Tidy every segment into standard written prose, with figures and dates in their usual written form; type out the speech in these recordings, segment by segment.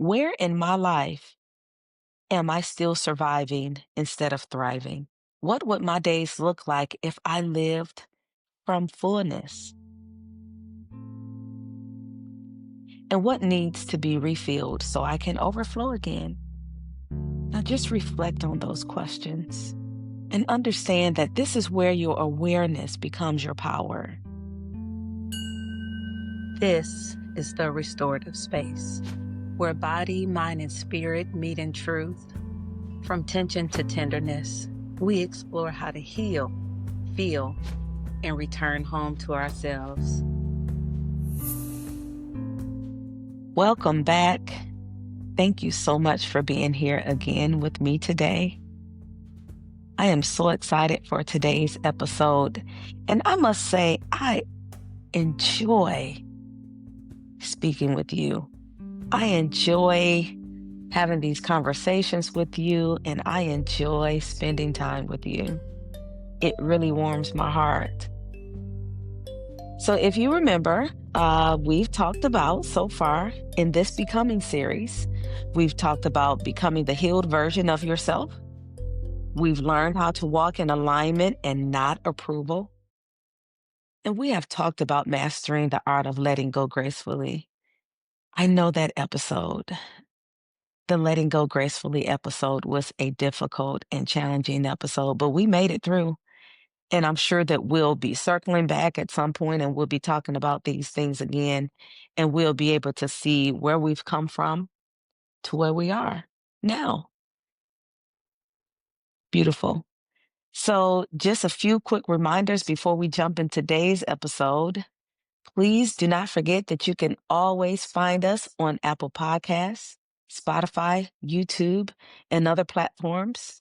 Where in my life am I still surviving instead of thriving? What would my days look like if I lived from fullness? And what needs to be refilled so I can overflow again? Now just reflect on those questions and understand that this is where your awareness becomes your power. This is the restorative space where body, mind, and spirit meet in truth. From tension to tenderness, we explore how to heal, feel, and return home to ourselves. Welcome back. Thank you so much for being here again with me today. I am so excited for today's episode, and I must say, I enjoy speaking with you. I enjoy having these conversations with you, and I enjoy spending time with you. It really warms my heart. So if you remember, we've talked about so far in this Becoming series, we've talked about becoming the healed version of yourself. We've learned how to walk in alignment and not approval. And we have talked about mastering the art of letting go gracefully. I know that episode, the Letting Go Gracefully episode, was a difficult and challenging episode, but we made it through. And I'm sure that we'll be circling back at some point and we'll be talking about these things again. And we'll be able to see where we've come from to where we are now. Beautiful. So, just a few quick reminders before we jump in today's episode. Please do not forget that you can always find us on Apple Podcasts, Spotify, YouTube, and other platforms.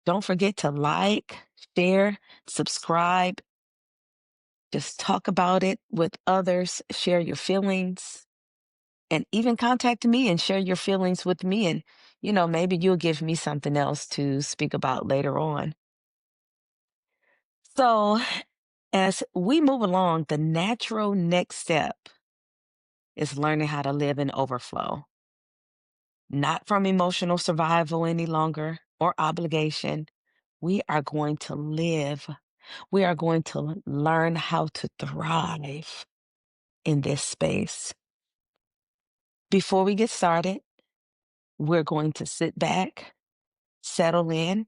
Don't forget to like, share, subscribe. Just talk about it with others, share your feelings, and even contact me and share your feelings with me. And, maybe you'll give me something else to speak about later on. So, as we move along, the natural next step is learning how to live in overflow, not from emotional survival any longer or obligation. We are going to live, we are going to learn how to thrive in this space. Before we get started, we're going to sit back, settle in,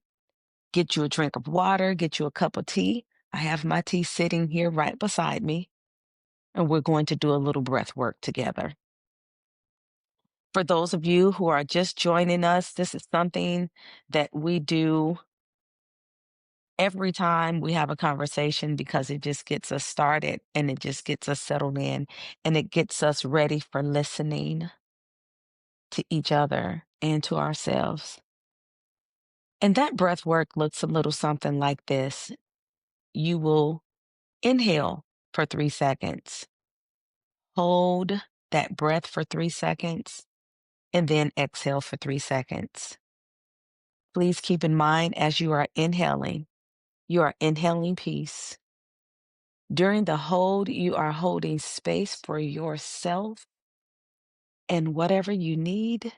get you a drink of water, get you a cup of tea. I have my tea sitting here right beside me, and we're going to do a little breath work together. For those of you who are just joining us, this is something that we do every time we have a conversation because it just gets us started and it just gets us settled in and it gets us ready for listening to each other and to ourselves. And that breath work looks a little something like this. You will inhale for 3 seconds, hold that breath for 3 seconds, and then exhale for 3 seconds. Please keep in mind as you are inhaling peace. During the hold, you are holding space for yourself and whatever you need.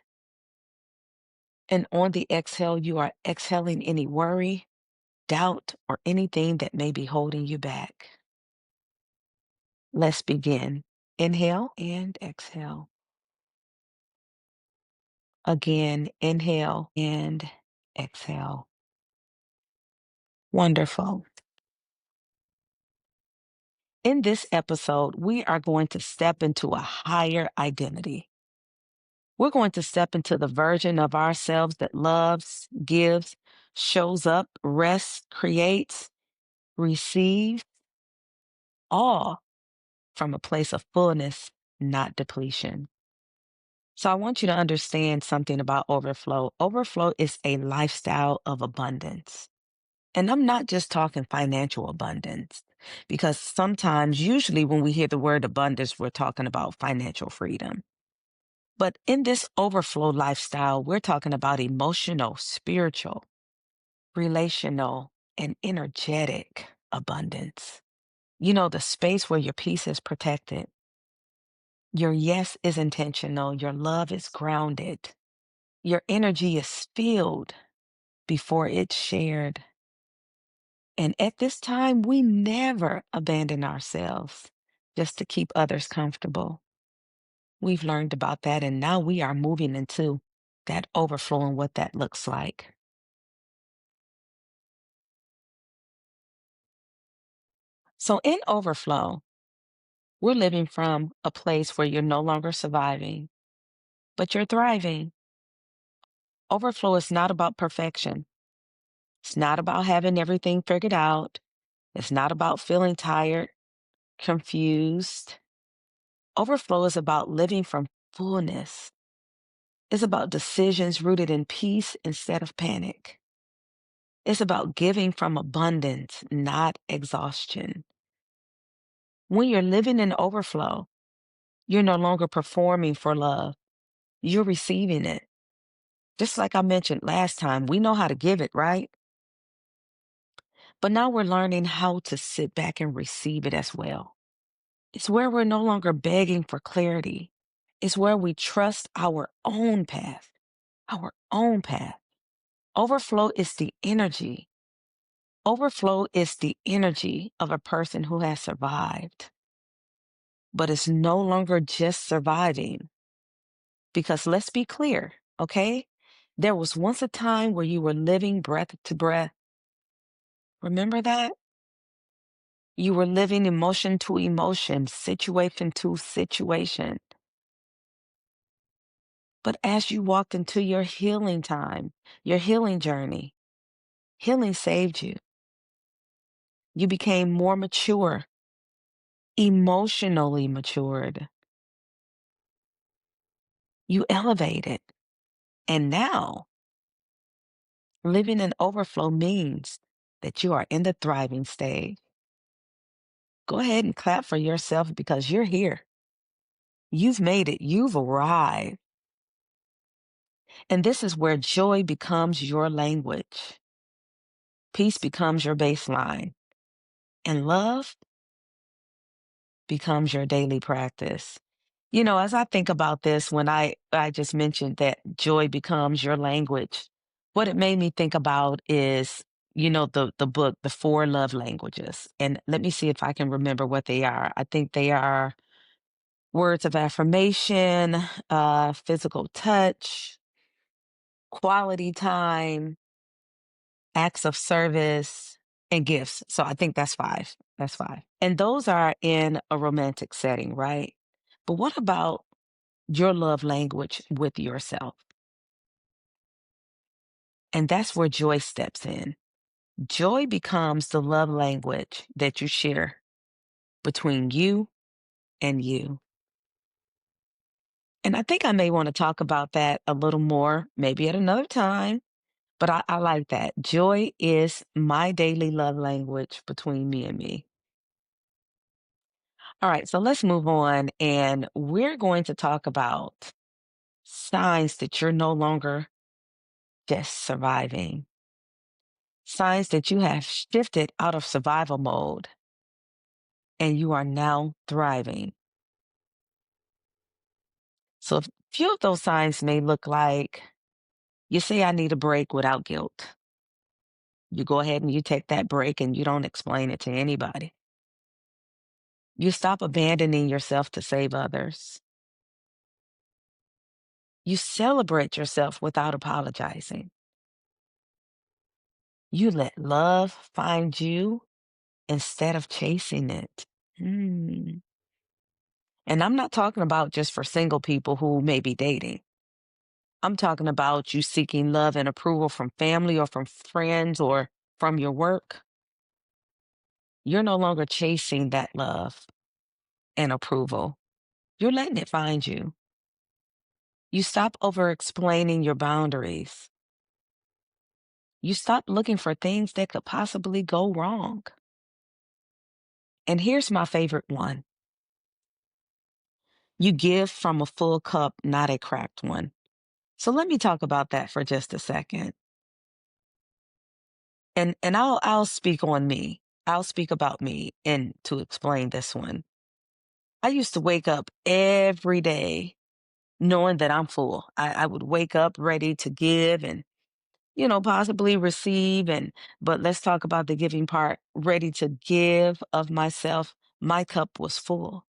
And on the exhale, you are exhaling any worry, doubt, or anything that may be holding you back. Let's begin. Inhale and exhale. Again, inhale and exhale. Wonderful. In this episode, we are going to step into a higher identity. We're going to step into the version of ourselves that loves, gives, shows up, rests, creates, receives, all from a place of fullness, not depletion. So I want you to understand something about overflow. Overflow is a lifestyle of abundance. And I'm not just talking financial abundance, because sometimes, usually, when we hear the word abundance, we're talking about financial freedom. But in this overflow lifestyle, we're talking about emotional, spiritual, relational, and energetic abundance. The space where your peace is protected, Your yes is intentional. Your love is grounded. Your energy is filled before it's shared. And at this time, we never abandon ourselves just to keep others comfortable. We've learned about that, and now we are moving into that overflow and what that looks like. So, in overflow, we're living from a place where you're no longer surviving, but you're thriving. Overflow is not about perfection. It's not about having everything figured out. It's not about feeling tired, confused. Overflow is about living from fullness. It's about decisions rooted in peace instead of panic. It's about giving from abundance, not exhaustion. When you're living in overflow, you're no longer performing for love. You're receiving it. Just like I mentioned last time, we know how to give it, right? But now we're learning how to sit back and receive it as well. It's where we're no longer begging for clarity. It's where we trust our own path, our own path. Overflow is the energy. Overflow is the energy of a person who has survived, but it's no longer just surviving. Because let's be clear, okay? There was once a time where you were living breath to breath. Remember that? You were living emotion to emotion, situation to situation. But as you walked into your healing time, your healing journey, healing saved you. You became more mature, emotionally matured. You elevated. And now, living in overflow means that you are in the thriving stage. Go ahead and clap for yourself because you're here. You've made it. You've arrived. And this is where joy becomes your language, peace becomes your baseline, and love becomes your daily practice. You know, as I think about this, when I just mentioned that joy becomes your language, what it made me think about is, the book, The Four Love Languages. And let me see if I can remember what they are. I think they are words of affirmation, physical touch, quality time, acts of service, and gifts. So I think that's five. That's five. And those are in a romantic setting, right? But what about your love language with yourself? And that's where joy steps in. Joy becomes the love language that you share between you and you. And I think I may want to talk about that a little more, maybe at another time. But I like that. Joy is my daily love language between me and me. All right, so let's move on. And we're going to talk about signs that you're no longer just surviving, signs that you have shifted out of survival mode and you are now thriving. So, a few of those signs may look like you say, I need a break without guilt. You go ahead and you take that break and you don't explain it to anybody. You stop abandoning yourself to save others. You celebrate yourself without apologizing. You let love find you instead of chasing it. Mm. And I'm not talking about just for single people who may be dating. I'm talking about you seeking love and approval from family or from friends or from your work. You're no longer chasing that love and approval. You're letting it find you. You stop over explaining your boundaries. You stop looking for things that could possibly go wrong. And here's my favorite one. You give from a full cup, not a cracked one. So let me talk about that for just a second. And I'll speak on me. I'll speak about me and to explain this one. I used to wake up every day knowing that I'm full. I would wake up ready to give and, possibly receive. But let's talk about the giving part, ready to give of myself. My cup was full.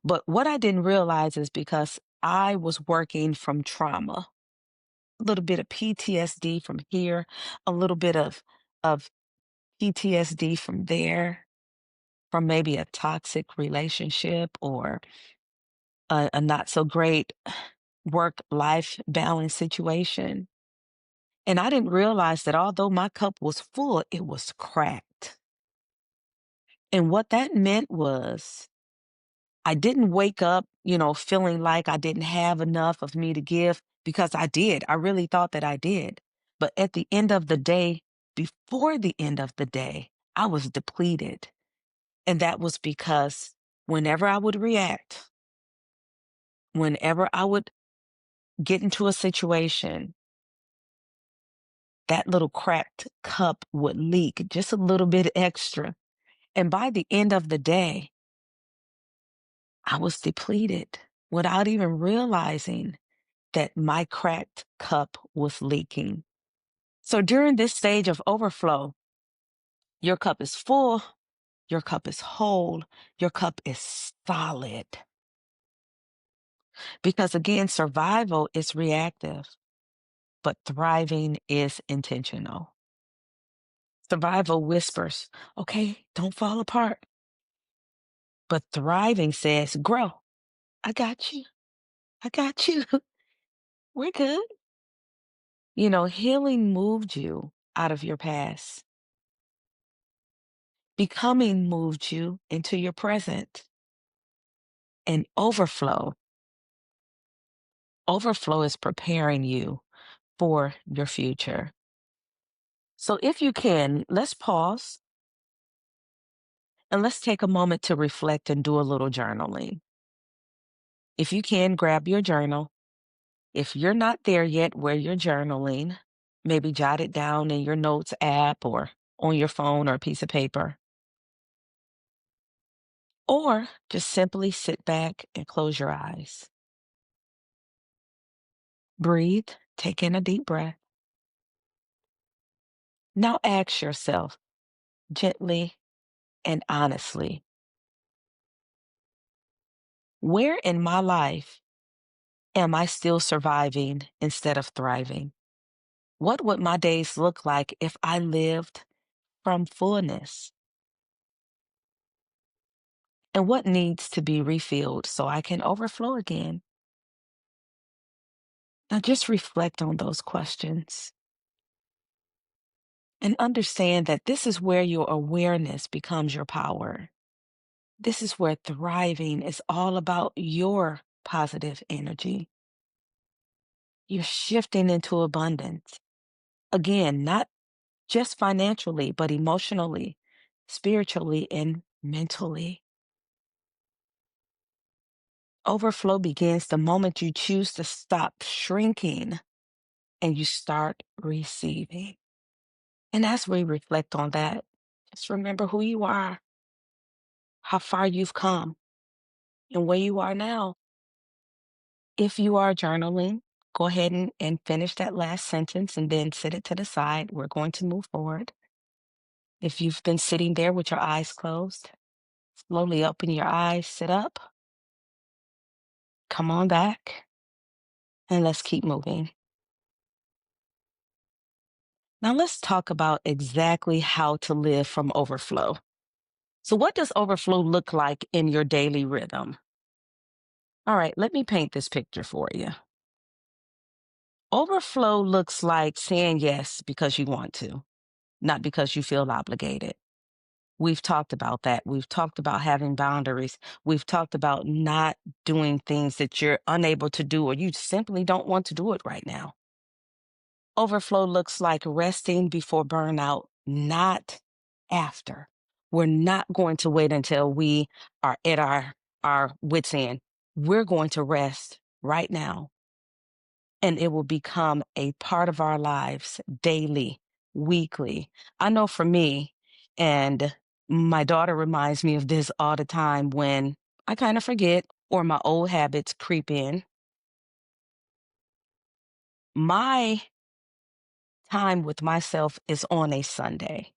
But what I didn't realize is because I was working from trauma, a little bit of PTSD from here, a little bit of PTSD from there, from maybe a toxic relationship or a not so great work life balance situation. And I didn't realize that although my cup was full, it was cracked. And what that meant was I didn't wake up, feeling like I didn't have enough of me to give because I did. I really thought that I did. But at the end of the day, before the end of the day, I was depleted. And that was because whenever I would react, whenever I would get into a situation, that little cracked cup would leak just a little bit extra. And by the end of the day, I was depleted without even realizing that my cracked cup was leaking. So during this stage of overflow, your cup is full, your cup is whole, your cup is solid. Because again, survival is reactive, but thriving is intentional. Survival whispers, okay, don't fall apart. But thriving says, grow. I got you. I got you. We're good. Healing moved you out of your past. Becoming moved you into your present. And overflow is preparing you for your future. So if you can, let's pause and let's take a moment to reflect and do a little journaling. If you can, grab your journal. If you're not there yet where you're journaling, maybe jot it down in your notes app or on your phone or a piece of paper. Or just simply sit back and close your eyes. Breathe, take in a deep breath. Now ask yourself gently and honestly, where in my life am I still surviving instead of thriving? What would my days look like if I lived from fullness? And what needs to be refilled so I can overflow again? Now just reflect on those questions and understand that this is where your awareness becomes your power. This is where thriving is all about your positive energy. You're shifting into abundance. Again, not just financially, but emotionally, spiritually, and mentally. Overflow begins the moment you choose to stop shrinking and you start receiving. And as we reflect on that, just remember who you are, how far you've come, and where you are now. If you are journaling, go ahead and finish that last sentence and then set it to the side. We're going to move forward. If you've been sitting there with your eyes closed, slowly open your eyes, sit up, come on back, and let's keep moving. Now, let's talk about exactly how to live from overflow. So, what does overflow look like in your daily rhythm? All right, let me paint this picture for you. Overflow looks like saying yes because you want to, not because you feel obligated. We've talked about that. We've talked about having boundaries. We've talked about not doing things that you're unable to do or you simply don't want to do it right now. Overflow looks like resting before burnout, not after. We're not going to wait until we are at our wits' end. We're going to rest right now, and it will become a part of our lives daily, weekly. I know for me, and my daughter reminds me of this all the time when I kind of forget or my old habits creep in. My time with myself is on a Sunday.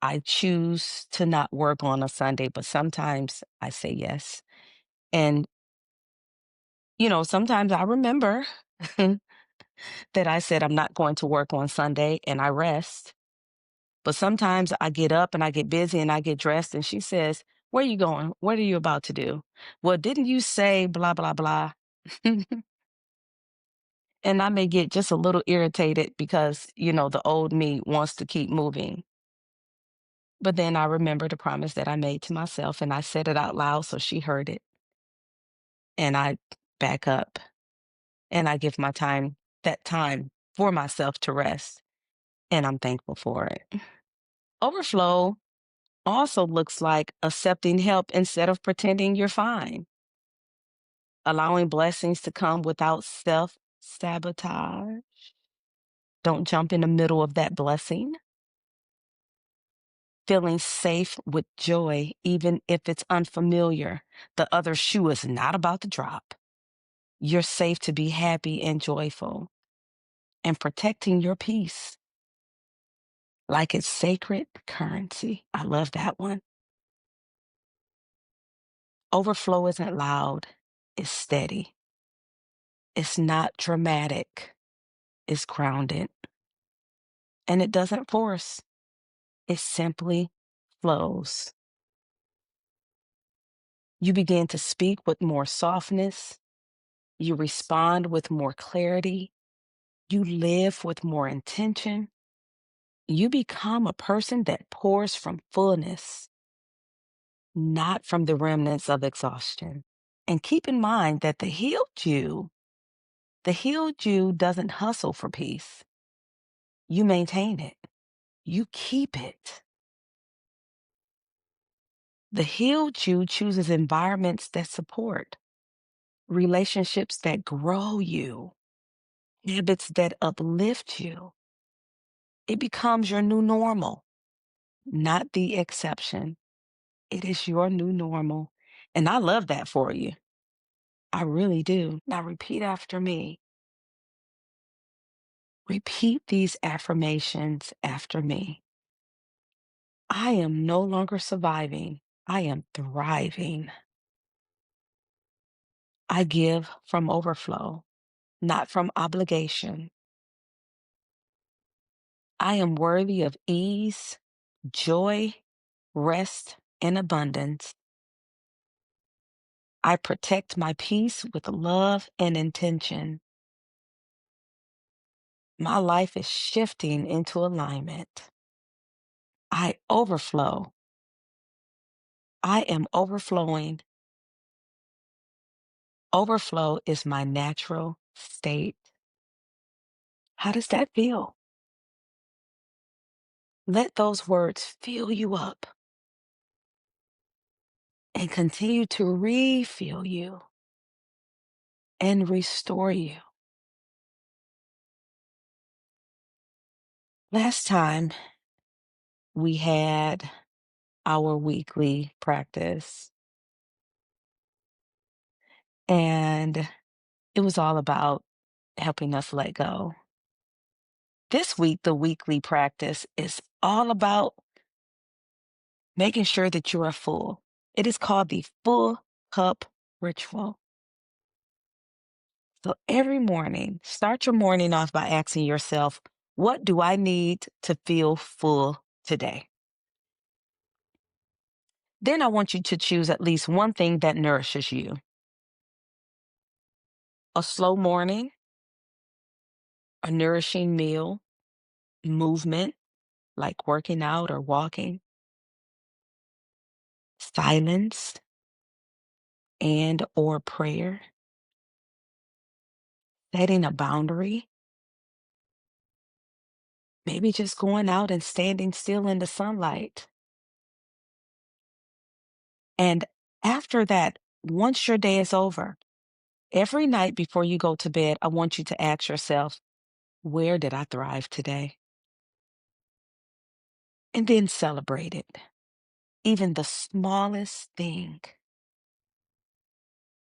I choose to not work on a Sunday, but sometimes I say yes. And, sometimes I remember that I said I'm not going to work on Sunday and I rest. But sometimes I get up and I get busy and I get dressed and she says, "Where are you going? What are you about to do?" "Well, didn't you say blah, blah, blah?" And I may get just a little irritated because, the old me wants to keep moving. But then I remember the promise that I made to myself and I said it out loud so she heard it. And I back up and I give that time for myself to rest. And I'm thankful for it. Overflow also looks like accepting help instead of pretending you're fine, allowing blessings to come without self sabotage. Don't jump in the middle of that blessing. Feeling safe with joy, even if it's unfamiliar. The other shoe is not about to drop. You're safe to be happy and joyful, and protecting your peace like it's sacred currency. I love that one. Overflow isn't loud, it's steady. It's not dramatic, it's grounded. And it doesn't force, it simply flows. You begin to speak with more softness, you respond with more clarity, you live with more intention. You become a person that pours from fullness, not from the remnants of exhaustion. And keep in mind that the healed you doesn't hustle for peace. You maintain it. You keep it. The healed you chooses environments that support, relationships that grow you, habits that uplift you. It becomes your new normal, not the exception. It is your new normal. And I love that for you. I really do. Now repeat after me. Repeat these affirmations after me. I am no longer surviving. I am thriving. I give from overflow, not from obligation. I am worthy of ease, joy, rest, and abundance. I protect my peace with love and intention. My life is shifting into alignment. I overflow. I am overflowing. Overflow is my natural state. How does that feel? Let those words fill you up and continue to refill you and restore you. Last time we had our weekly practice, and it was all about helping us let go. This week, the weekly practice is all about making sure that you are full. It is called the full cup ritual. So every morning, start your morning off by asking yourself, what do I need to feel full today? Then I want you to choose at least one thing that nourishes you. A slow morning, a nourishing meal, movement, like working out or walking, silence and or prayer, setting a boundary, maybe just going out and standing still in the sunlight. And after that, once your day is over, every night before you go to bed, I want you to ask yourself, where did I thrive today? And then celebrate it, even the smallest thing.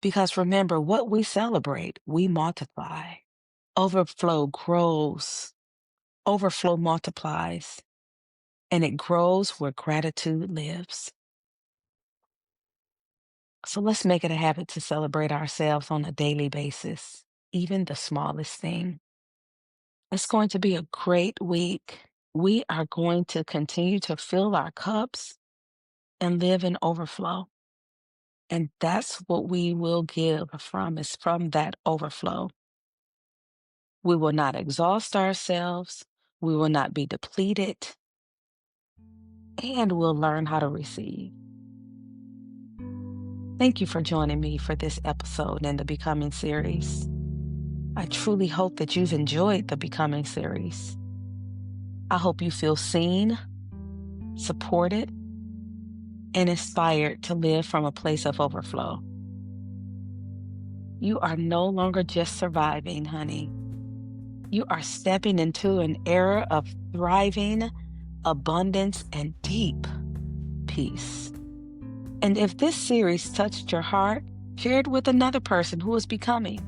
Because remember, what we celebrate, we multiply. Overflow grows, overflow multiplies, and it grows where gratitude lives. So let's make it a habit to celebrate ourselves on a daily basis, even the smallest thing. It's going to be a great week. We are going to continue to fill our cups and live in overflow. And that's what we will give from, is from that overflow. We will not exhaust ourselves. We will not be depleted. And we'll learn how to receive. Thank you for joining me for this episode in the Becoming series. I truly hope that you've enjoyed the Becoming series. I hope you feel seen, supported, and inspired to live from a place of overflow. You are no longer just surviving, honey. You are stepping into an era of thriving, abundance, and deep peace. And if this series touched your heart, share it with another person who is becoming.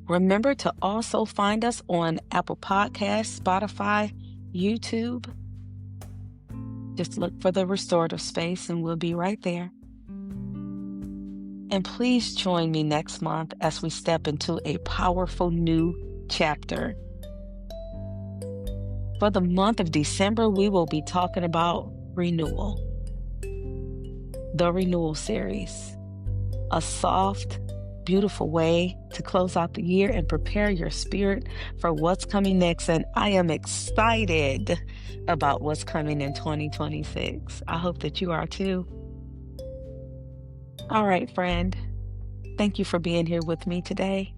Remember to also find us on Apple Podcasts, Spotify, YouTube. Just look for the Restorative Space and we'll be right there. And please join me next month as we step into a powerful new chapter. For the month of December, we will be talking about renewal. The Renewal Series. A soft, beautiful way to close out the year and prepare your spirit for what's coming next. And I am excited about what's coming in 2026. I hope that you are too. All right, friend. Thank you for being here with me today.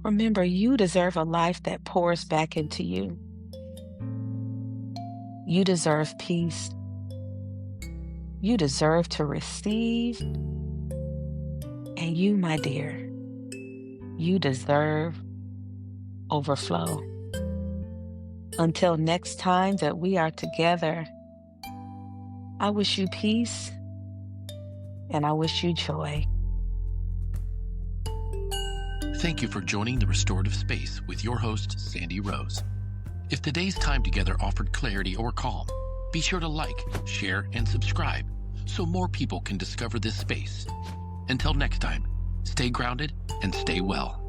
Remember, you deserve a life that pours back into you. You deserve peace. You deserve to receive. And you, my dear, you deserve overflow. Until next time that we are together, I wish you peace and I wish you joy. Thank you for joining the Restorative Space with your host, Sandy Rose. If today's time together offered clarity or calm, be sure to like, share, and subscribe so more people can discover this space. Until next time, stay grounded and stay well.